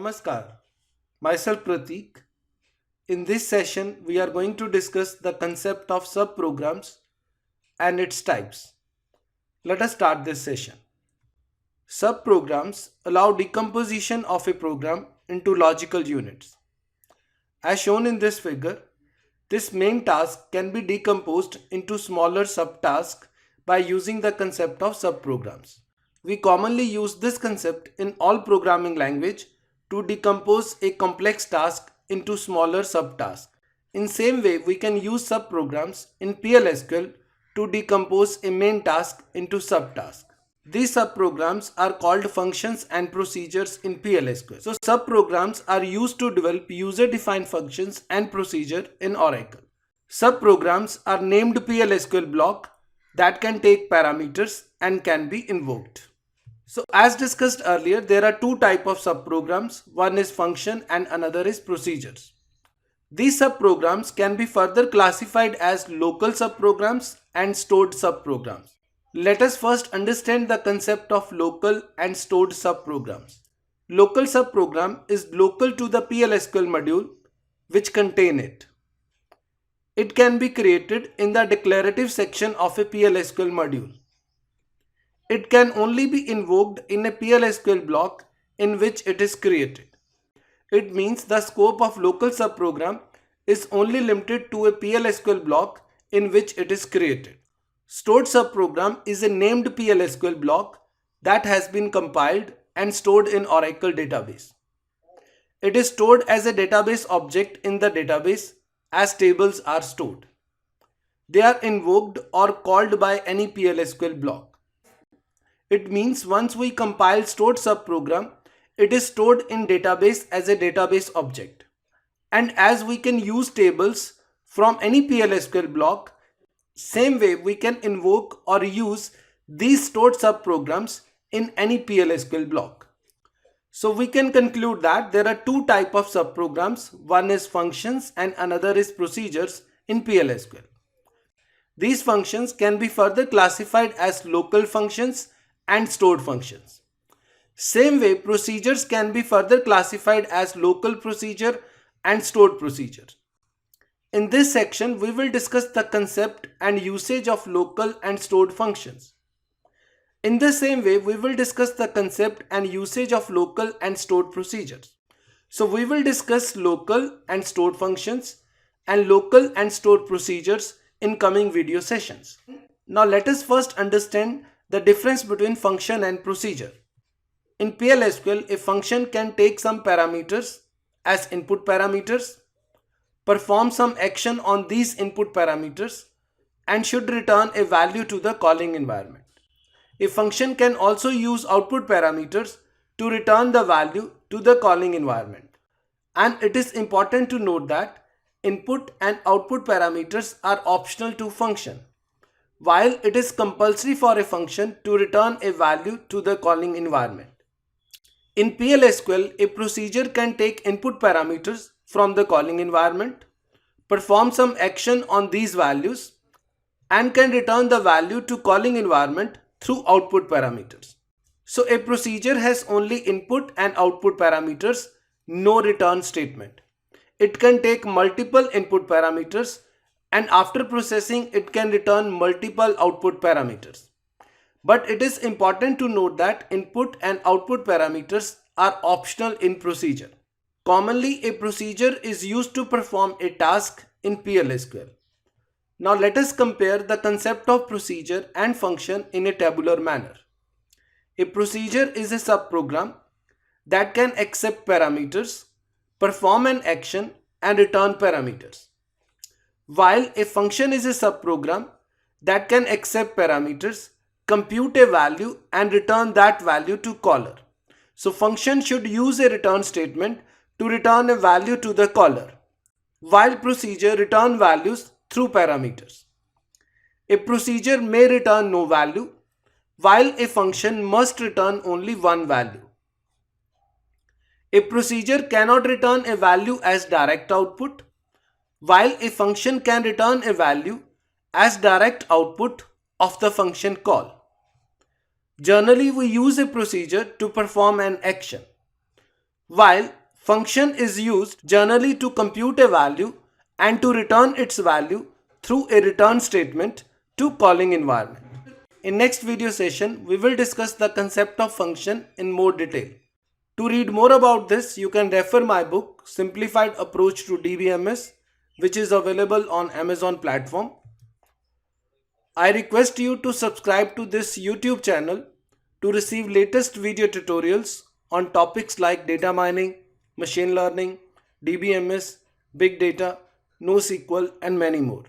Namaskar, myself Pratik. In this session, we are going to discuss the concept of subprograms and its types. Let us start this session. Subprograms allow decomposition of a program into logical units. As shown in this figure, this main task can be decomposed into smaller subtasks by using the concept of subprograms. We commonly use this concept in all programming language to decompose a complex task into smaller subtasks. In same way, we can use subprograms in PLSQL to decompose a main task into subtasks. These subprograms are called functions and procedures in PLSQL. So subprograms are used to develop user-defined functions and procedure in Oracle. Subprograms are named PLSQL block that can take parameters and can be invoked. So as discussed earlier, there are two types of subprograms. One is function and another is procedures. These subprograms can be further classified as local subprograms and stored subprograms. Let us first understand the concept of local and stored subprograms. Local subprogram is local to the PLSQL module which contain it. It can be created in the declarative section of a PLSQL module. It can only be invoked in a PLSQL block in which it is created. It means the scope of local subprogram is only limited to a PLSQL block in which it is created. Stored subprogram is a named PLSQL block that has been compiled and stored in Oracle database. It is stored as a database object in the database as tables are stored. They are invoked or called by any PLSQL block. It means once we compile stored subprogram, it is stored in database as a database object. And as we can use tables from any PLSQL block, same way we can invoke or use these stored subprograms in any PLSQL block. So we can conclude that there are two types of subprograms. One is functions and another is procedures in PLSQL. These functions can be further classified as local functions and stored functions. Same way, procedures can be further classified as local procedure and stored procedure. In this section, we will discuss the concept and usage of local and stored functions. In the same way, we will discuss the concept and usage of local and stored procedures. So we will discuss local and stored functions and local and stored procedures in coming video sessions. Now let us first understand the difference between function and procedure. In PLSQL, a function can take some parameters as input parameters, perform some action on these input parameters, and should return a value to the calling environment. A function can also use output parameters to return the value to the calling environment. And it is important to note that input and output parameters are optional to function, while it is compulsory for a function to return a value to the calling environment. In PLSQL, a procedure can take input parameters from the calling environment, perform some action on these values, and can return the value to calling environment through output parameters. So a procedure has only input and output parameters, no return statement. It can take multiple input parameters and after processing it can return multiple output parameters. But it is important to note that input and output parameters are optional in procedure. Commonly, a procedure is used to perform a task in PLSQL. Now let us compare the concept of procedure and function in a tabular manner. A procedure is a subprogram that can accept parameters, perform an action, and return parameters, while a function is a subprogram that can accept parameters, compute a value, and return that value to caller. So function should use a return statement to return a value to the caller, while procedure return values through parameters. A procedure may return no value, while a function must return only one value. A procedure cannot return a value as direct output, while a function can return a value as direct output of the function call. Generally, we use a procedure to perform an action, while function is used generally to compute a value and to return its value through a return statement to calling environment. In next video session, we will discuss the concept of function in more detail. To read more about this, you can refer my book Simplified Approach to DBMS, which is available on Amazon platform. I request you to subscribe to this YouTube channel to receive latest video tutorials on topics like data mining, machine learning, DBMS, big data, NoSQL and many more.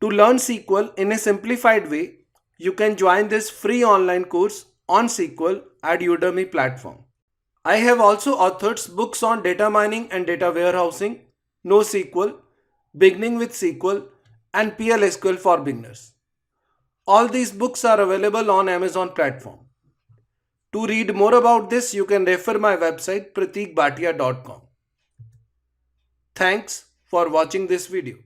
To learn SQL in a simplified way, you can join this free online course on SQL at Udemy platform. I have also authored books on data mining and data warehousing, NoSQL, beginning with SQL, and PLSQL for beginners. All these books are available on Amazon platform. To read more about this, you can refer my website prateekbhatia.com. Thanks for watching this video.